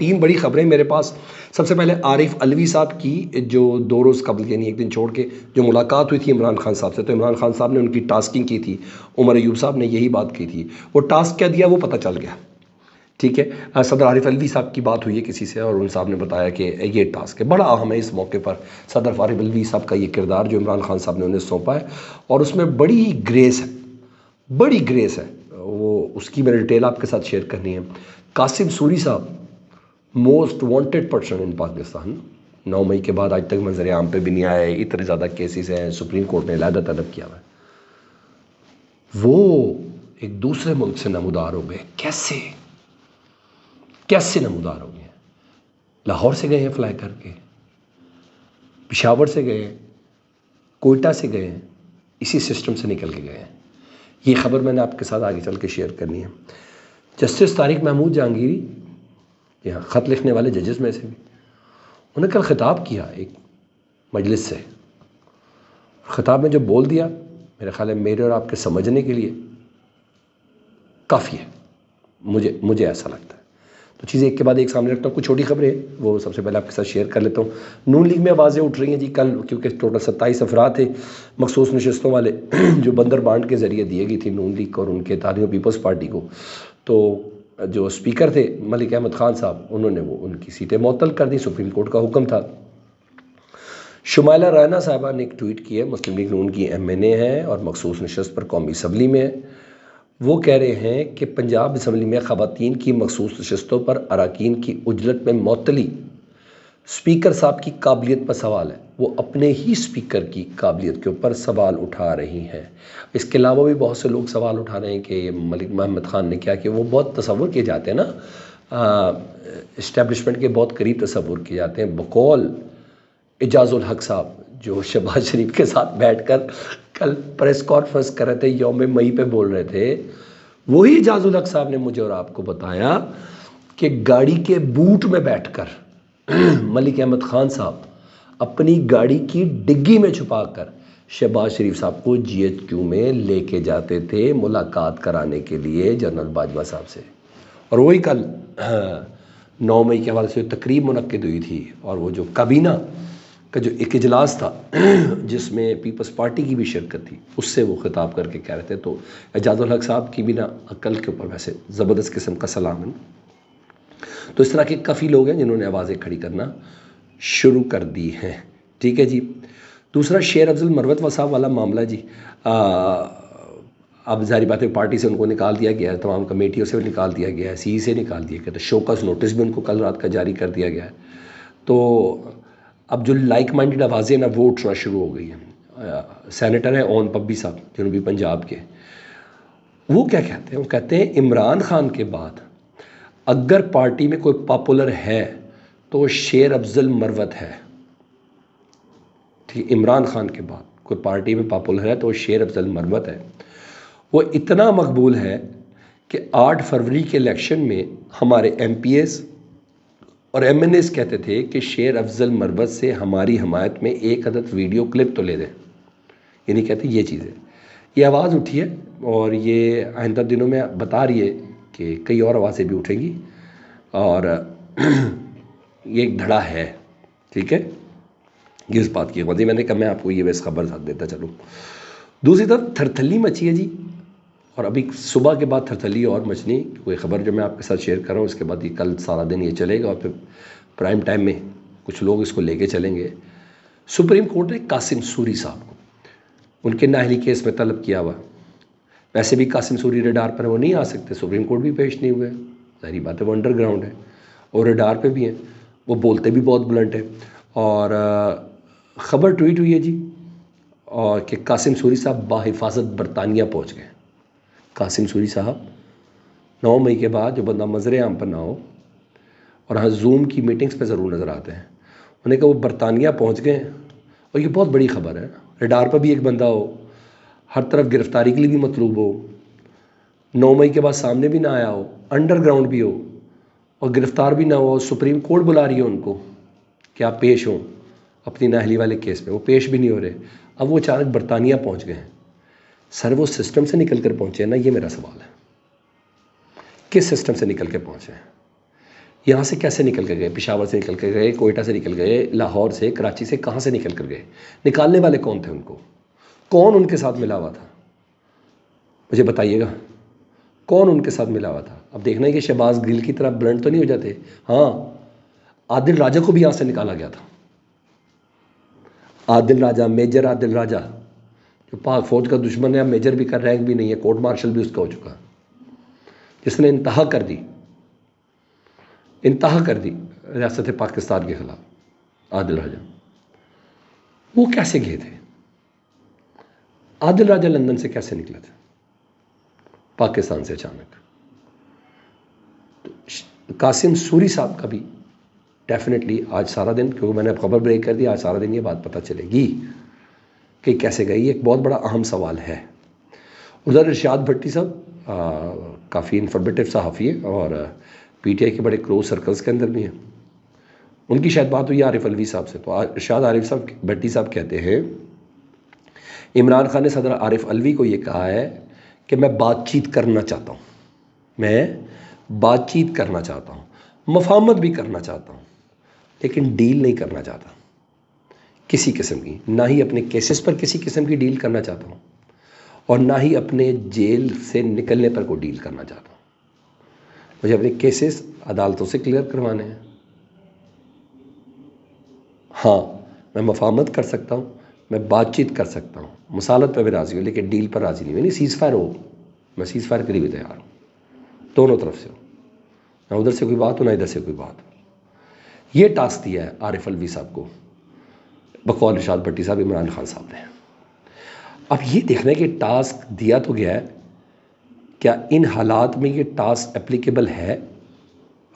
3 بڑی خبریں میرے پاس. سب سے پہلے عارف علوی صاحب کی جو 2 روز قبل یعنی ایک دن چھوڑ کے جو ملاقات ہوئی تھی عمران خان صاحب سے، تو عمران خان صاحب نے ان کی ٹاسکنگ کی تھی. عمر ایوب صاحب نے یہی بات کی تھی. وہ ٹاسک کیا دیا وہ پتہ چل گیا. ٹھیک ہے، صدر عارف علوی صاحب کی بات ہوئی ہے کسی سے، اور ان صاحب نے بتایا کہ یہ ٹاسک ہے. بڑا اہم ہے اس موقع پر صدر عارف علوی صاحب کا یہ کردار جو عمران خان صاحب نے انہیں سونپا ہے، اور اس میں بڑی گریس ہے، بڑی گریس ہے. وہ اس کی میں نے ڈیٹیل آپ کے ساتھ شیئر کرنی ہے. قاسم سوری صاحب most wanted person in Pakistan. 9 مئی کے بعد آج تک منظر عام پہ بھی نہیں آئے. اتنے زیادہ کیسز ہیں، سپریم کورٹ نے علیحدہ طلب کیا ہوا ہے. وہ ایک دوسرے ملک سے نمودار ہو گئے. کیسے نمودار ہو گئے ہیں؟ لاہور سے گئے ہیں فلائی کر کے، پشاور سے گئے ہیں، کوئٹہ سے گئے ہیں، اسی سسٹم سے نکل کے گئے ہیں. یہ خبر میں نے آپ کے ساتھ آگے چل کے شیئر کرنی ہے. جسٹس طارق محمود جہانگیری، یہاں خط لکھنے والے ججز میں سے بھی، انہوں نے کل خطاب کیا ایک مجلس سے. خطاب میں جو بول دیا میرے خیال ہے میرے اور آپ کے سمجھنے کے لیے کافی ہے. مجھے ایسا لگتا ہے. تو چیزیں ایک کے بعد ایک سامنے رکھتا ہوں. کچھ چھوٹی خبریں وہ سب سے پہلے آپ کے ساتھ شیئر کر لیتا ہوں. نون لیگ میں آوازیں اٹھ رہی ہیں جی کل، کیونکہ ٹوٹل 27 افراد تھے مخصوص نشستوں والے جو بندر بانڈ کے ذریعے دیے گئی تھی نون لیگ کو اور ان کے اتحادیوں پیپلز پارٹی کو. تو جو اسپیکر تھے ملک احمد خان صاحب، انہوں نے وہ ان کی سیٹیں معطل کر دی. سپریم کورٹ کا حکم تھا. شمائلہ رائنا صاحبہ نے ایک ٹویٹ کی ہے، مسلم لیگ نون کی MNA ہیں اور مخصوص نشست پر قومی اسمبلی میں ہے. وہ کہہ رہے ہیں کہ پنجاب اسمبلی میں خواتین کی مخصوص نشستوں پر اراکین کی اجرت میں معطلی اسپیکر صاحب کی قابلیت پر سوال ہے. وہ اپنے ہی اسپیکر کی قابلیت کے اوپر سوال اٹھا رہی ہیں. اس کے علاوہ بھی بہت سے لوگ سوال اٹھا رہے ہیں کہ ملک محمد خان نے کیا کہ وہ بہت تصور کیے جاتے ہیں نا، اسٹیبلشمنٹ کے بہت قریب تصور کیے جاتے ہیں. بقول اعجاز الحق صاحب جو شہباز شریف کے ساتھ بیٹھ کر کل پریس کانفرنس کر رہے تھے، یوم مئی پہ بول رہے تھے، وہی اعجاز الحق صاحب نے مجھے اور آپ کو بتایا کہ گاڑی کے بوٹ میں بیٹھ کر ملک احمد خان صاحب اپنی گاڑی کی ڈگی میں چھپا کر شہباز شریف صاحب کو GHQ میں لے کے جاتے تھے ملاقات کرانے کے لیے جنرل باجوہ صاحب سے. اور وہی کل 9 مئی کے حوالے سے تقریب منعقد ہوئی تھی، اور وہ جو کابینہ کا جو ایک اجلاس تھا جس میں پیپلز پارٹی کی بھی شرکت تھی، اس سے وہ خطاب کر کے کہہ رہے تھے. تو اعجاز الحق صاحب کی بھی نا عقل کے اوپر ویسے زبردست قسم کا سلام ہے. تو اس طرح کے کافی لوگ ہیں جنہوں نے آوازیں کھڑی کرنا شروع کر دی ہیں. ٹھیک ہے جی. دوسرا شیر افضل مروت صاحب والا معاملہ جی، اب ظاہری بات ہے پارٹی سے ان کو نکال دیا گیا ہے، تمام کمیٹیوں سے نکال دیا گیا ہے، CE سے نکال دیا گیا، تو شوکاز نوٹس بھی ان کو کل رات کا جاری کر دیا گیا ہے. تو اب جو لائک مائنڈڈ آوازیں نا وہ اٹھنا شروع ہو گئی ہیں. سینیٹر ہیں اون پبی صاحب جنوبی پنجاب کے، وہ کیا کہتے ہیں؟ وہ کہتے ہیں عمران خان کے بعد اگر پارٹی میں کوئی پاپولر ہے تو شیر افضل مروت ہے. ٹھیک، عمران خان کے بعد کوئی پارٹی میں پاپولر ہے تو شیر افضل مروت ہے. وہ اتنا مقبول ہے کہ 8 فروری کے الیکشن میں ہمارے MPs اور MNAs کہتے تھے کہ شیر افضل مروت سے ہماری حمایت میں 1 عدد ویڈیو کلپ تو لے دیں. یعنی کہتے ہیں یہ چیز ہے. یہ آواز اٹھی ہے اور یہ آئندہ دنوں میں بتا رہی ہے کہ کئی اور آوازیں بھی اٹھیں گی، اور یہ ایک دھڑا ہے. ٹھیک ہے، یہ اس بات کی وجہ میں نے کہا میں آپ کو یہ ویس خبر ساتھ دیتا چلوں. دوسری طرف تھرتھلی مچی ہے جی، اور ابھی صبح کے بعد تھرتھلی اور مچنی. کوئی خبر جو میں آپ کے ساتھ شیئر کر رہا ہوں اس کے بعد یہ کل سارا دن یہ چلے گا، اور پھر پرائم ٹائم میں کچھ لوگ اس کو لے کے چلیں گے. سپریم کورٹ نے قاسم سوری صاحب کو ان کے نااہلی کیس میں طلب کیا ہوا. ویسے بھی قاسم سوری ریڈار پر وہ نہیں آ سکتے، سپریم کورٹ بھی پیش نہیں ہوئے، ظاہری بات ہے وہ انڈر گراؤنڈ ہے، اور ریڈار پہ بھی ہیں. وہ بولتے بھی بہت بلنٹ ہیں. اور خبر ٹویٹ ہوئی ہے جی، اور کہ قاسم سوری صاحب بحفاظت برطانیہ پہنچ گئے. قاسم سوری صاحب 9 مئی کے بعد جو بندہ منظر عام پر نہ ہو اور ہاں زوم کی میٹنگز پہ ضرور نظر آتے ہیں، انہوں نے کہا وہ برطانیہ پہنچ گئے. اور یہ بہت بڑی خبر ہے. ریڈار پر بھی ایک بندہ ہو، ہر طرف گرفتاری کے لیے بھی مطلوب ہو، 9 مئی کے بعد سامنے بھی نہ آیا ہو، انڈر گراؤنڈ بھی ہو اور گرفتار بھی نہ ہو، سپریم کورٹ بلا رہی ہو ان کو کہ آپ پیش ہوں اپنی نااہلی والے کیس میں. وہ پیش بھی نہیں ہو رہے. اب وہ اچانک برطانیہ پہنچ گئے ہیں. سر وہ سسٹم سے نکل کر پہنچے ہیں نا، یہ میرا سوال ہے. کس سسٹم سے نکل کے پہنچے ہیں؟ یہاں سے کیسے نکل کے گئے؟ پشاور سے نکل کے گئے، کوئٹہ سے نکل گئے، لاہور سے، کراچی سے، کہاں سے نکل کر گئے؟ نکالنے والے کون تھے ان کو؟ کون ان کے ساتھ ملا ہوا تھا؟ مجھے بتائیے گا، کون ان کے ساتھ ملا ہوا تھا؟ اب دیکھنا ہے کہ شہباز گل کی طرح بلنڈ تو نہیں ہو جاتے. ہاں، عادل راجہ کو بھی یہاں سے نکالا گیا تھا. عادل راجہ، میجر عادل راجہ، جو پاک فوج کا دشمن ہے، اب میجر بھی کا رینک بھی نہیں ہے، کورٹ مارشل بھی اس کا ہو چکا، جس نے انتہا کر دی ریاست پاکستان کے خلاف. عادل راجہ وہ کیسے گئے تھے؟ عادل راجہ لندن سے کیسے نکلا تھا پاکستان سے اچانک؟ قاسم سوری صاحب کا بھی ڈیفینیٹلی آج سارا دن، کیونکہ میں نے خبر بریک کر دی، آج سارا دن یہ بات پتہ چلے گی کہ کیسے گئی. یہ ایک بہت بڑا اہم سوال ہے. ادھر ارشاد بھٹی صاحب کافی انفارمیٹیو صحافی ہے اور پی ٹی آئی کے بڑے کلوز سرکلز کے اندر بھی ہیں. ان کی شاید بات ہوئی عارف الوی صاحب سے، تو ارشاد عارف صاحب بھٹی صاحب کہتے ہیں عمران خان نے صدر عارف الوی کو یہ کہا ہے کہ میں بات چیت کرنا چاہتا ہوں، مفاہمت بھی کرنا چاہتا ہوں، لیکن ڈیل نہیں کرنا چاہتا کسی قسم کی، نہ ہی اپنے کیسز پر کسی قسم کی ڈیل کرنا چاہتا ہوں، اور نہ ہی اپنے جیل سے نکلنے پر کوئی ڈیل کرنا چاہتا ہوں. مجھے اپنے کیسز عدالتوں سے کلیئر کروانے ہیں. ہاں، میں مفاہمت کر سکتا ہوں، میں بات چیت کر سکتا ہوں، مصالحت پہ بھی راضی ہوں، لیکن ڈیل پر راضی نہیں ہوں. یعنی سیز فائر ہو، میں سیز فائر کے لیے بھی تیار ہوں، دونوں طرف سے ہو، نہ ادھر سے کوئی بات ہو نہ ادھر سے کوئی بات ہو. یہ ٹاسک دیا ہے عارف الوی صاحب کو بقول ارشاد بھٹی صاحب عمران خان صاحب نے. اب یہ دیکھنا ہے کہ ٹاسک دیا تو گیا ہے، کیا ان حالات میں یہ ٹاسک اپلیکیبل ہے؟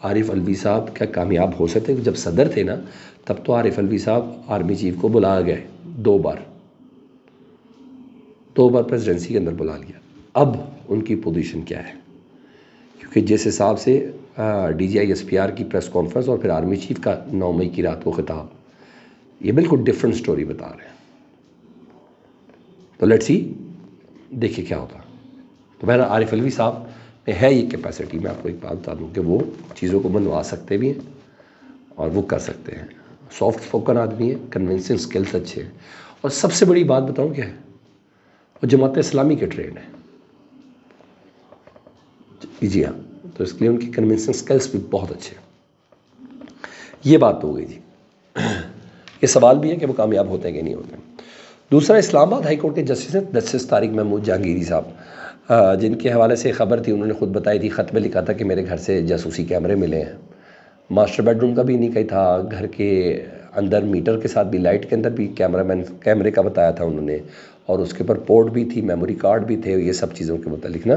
عارف الوی صاحب کیا کامیاب ہو سکتے؟ جب صدر تھے نا تب تو عارف الوی صاحب آرمی چیف کو بلا گئے، دو بار پریزیڈنسی کے اندر بلا لیا. اب ان کی پوزیشن کیا ہے؟ کیونکہ جس حساب سے D G I S P R کی پریس کانفرنس اور پھر آرمی چیف کا 9 مئی کی رات کو خطاب، یہ بالکل ڈفرینٹ سٹوری بتا رہے ہیں. تو لیٹس سی، دیکھیے کیا ہوتا. تو بہرحال عارف الوی صاحب میں ہے یہ کیپیسٹی. میں آپ کو ایک بات بتا دوں کہ وہ چیزوں کو منوا سکتے بھی ہیں اور وہ کر سکتے ہیں. سافٹ اسپوکن آدمی ہے، کنونسنگ اسکلس اچھے ہیں، اور سب سے بڑی بات بتاؤں کیا ہے، وہ جماعت اسلامی کے ٹرینڈ ہیں. جی ہاں، تو اس کے لیے ان کی کنونسنگ اسکلس بھی بہت اچھے ہیں. یہ بات تو ہو گئی جی. یہ سوال بھی ہے کہ وہ کامیاب ہوتے ہیں کہ نہیں ہوتے ہیں. دوسرا، اسلام آباد ہائی کورٹ کے جسٹس طارق محمود جہانگیری صاحب، جن کے حوالے سے خبر تھی، انہوں نے خود بتائی تھی، خط میں لکھا تھا کہ میرے گھر سے جاسوسی کیمرے ملے ہیں. ماسٹر بیڈ روم کا بھی نہیں کہی تھا، گھر کے اندر میٹر کے ساتھ بھی، لائٹ کے اندر بھی کیمرے کا بتایا تھا انہوں نے، اور اس کے اوپر پورٹ بھی تھی، میموری کارڈ بھی تھے، یہ سب چیزوں کے متعلق نا.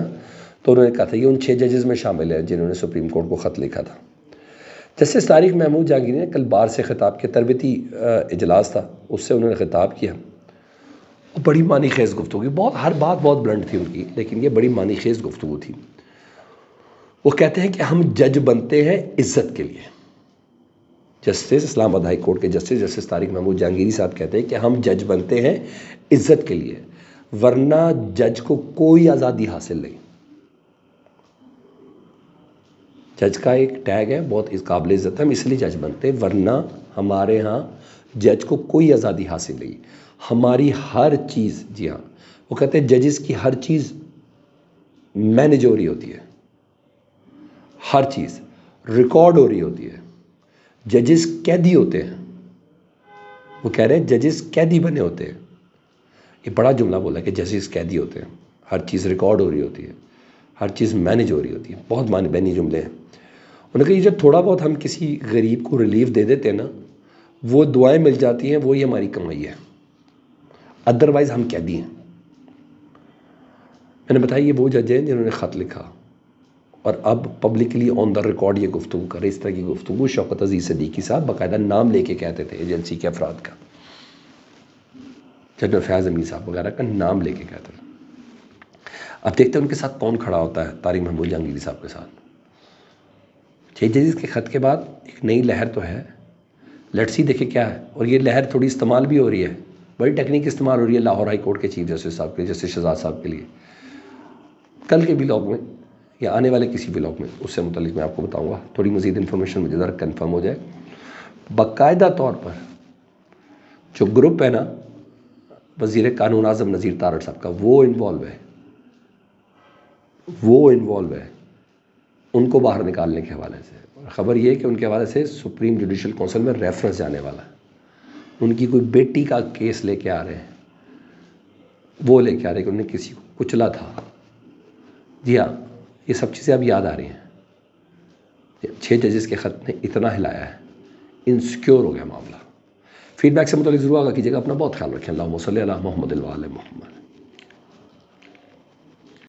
تو انہوں نے کہا تھا یہ ان 6 ججز میں شامل ہے جنہوں نے سپریم کورٹ کو خط لکھا تھا. جسٹس طارق محمود جہانگیری نے کل بار سے خطاب کیا، تربیتی اجلاس تھا، اس سے انہوں نے خطاب کیا. بڑی معنی خیز گفتگو، ہر بات بہت بلنڈ تھی ان کی، لیکن یہ بڑی معنی خیز گفتگو تھی. وہ کہتے ہیں کہ ہم جج بنتے ہیں عزت کے لیے. جسٹس اسلام آباد ہائی کورٹ کے جسٹس طارق محمود جہانگیری صاحب کہتے ہیں کہ ہم جج بنتے ہیں عزت کے لیے، ورنہ جج کو کوئی آزادی حاصل نہیں. جج کا ایک ٹیگ ہے بہت قابل عزت ہے، ہم اس لیے جج بنتے ہیں، ورنہ ہمارے ہاں جج کو کوئی آزادی حاصل نہیں. ہماری ہر چیز، جی ہاں، وہ کہتے ہیں ججز کی ہر چیز مینیج ہو رہی ہوتی ہے، ہر چیز ریکارڈ ہو رہی ہوتی ہے. ججز قیدی ہوتے ہیں، وہ کہہ رہے ہیں ججز قیدی بنے ہوتے ہیں. یہ بڑا جملہ بولا کہ ججز قیدی ہوتے ہیں، ہر چیز ریکارڈ ہو رہی ہوتی ہے، ہر چیز مینیج ہو رہی ہوتی ہے. بہت معنی بینی جملے ہیں. انہوں نے کہا یہ جب تھوڑا بہت ہم کسی غریب کو ریلیف دے دیتے ہیں نا، وہ دعائیں مل جاتی ہیں، وہی ہماری کمائی ہے، ادروائز ہم قیدی ہیں. میں نے بتایا یہ وہ جج ہیں جنہوں نے خط لکھا اور اب پبلکلی آن دا ریکارڈ یہ گفتگو کرے. اس طرح کی گفتگو شوکت عزیز صدیقی صاحب باقاعدہ نام لے کے کہتے تھے ایجنسی کے افراد کا، جنرل فیاض امین صاحب وغیرہ کا نام لے کے کہتے تھے. اب دیکھتے ہیں ان کے ساتھ کون کھڑا ہوتا ہے طارق محمود جہانگیری صاحب کے ساتھ. 6 ججز کے خط کے بعد ایک نئی لہر تو ہے، لیٹس سی دیکھیں کیا ہے. اور یہ لہر تھوڑی استعمال بھی ہو رہی ہے بڑی ٹیکنیک استعمال ہو رہی ہے لاہور ہائی کورٹ کے چیف جسٹس صاحب کے، جسٹس شہزاد صاحب کے لیے. کل کے ولاگ میں یا آنے والے کسی ولاگ میں اس سے متعلق میں آپ کو بتاؤں گا. تھوڑی مزید انفارمیشن مجھے ذرا کنفرم ہو جائے. باقاعدہ طور پر جو گروپ ہے نا وزیر قانون اعظم نذیر تارڑ صاحب کا، وہ انوالو ہے ان کو باہر نکالنے کے حوالے سے. خبر یہ ہے کہ ان کے حوالے سے سپریم جوڈیشل کونسل میں ریفرنس جانے والا ہے. ان کی کوئی بیٹی کا کیس لے کے آ رہے ہیں، وہ لے کے آ رہے ہیں کہ انہوں نے کسی کو کچلا تھا. جی ہاں، یہ سب چیزیں اب یاد آ رہی ہیں. 6 ججز کے خط نے اتنا ہلایا ہے، انسیکیور ہو گیا معاملہ. فیڈ بیک سے متعلق ضرور آگاہ کیجیے گا. اپنا بہت خیال رکھیں. اللہم صلی علی محمد و علی محمد.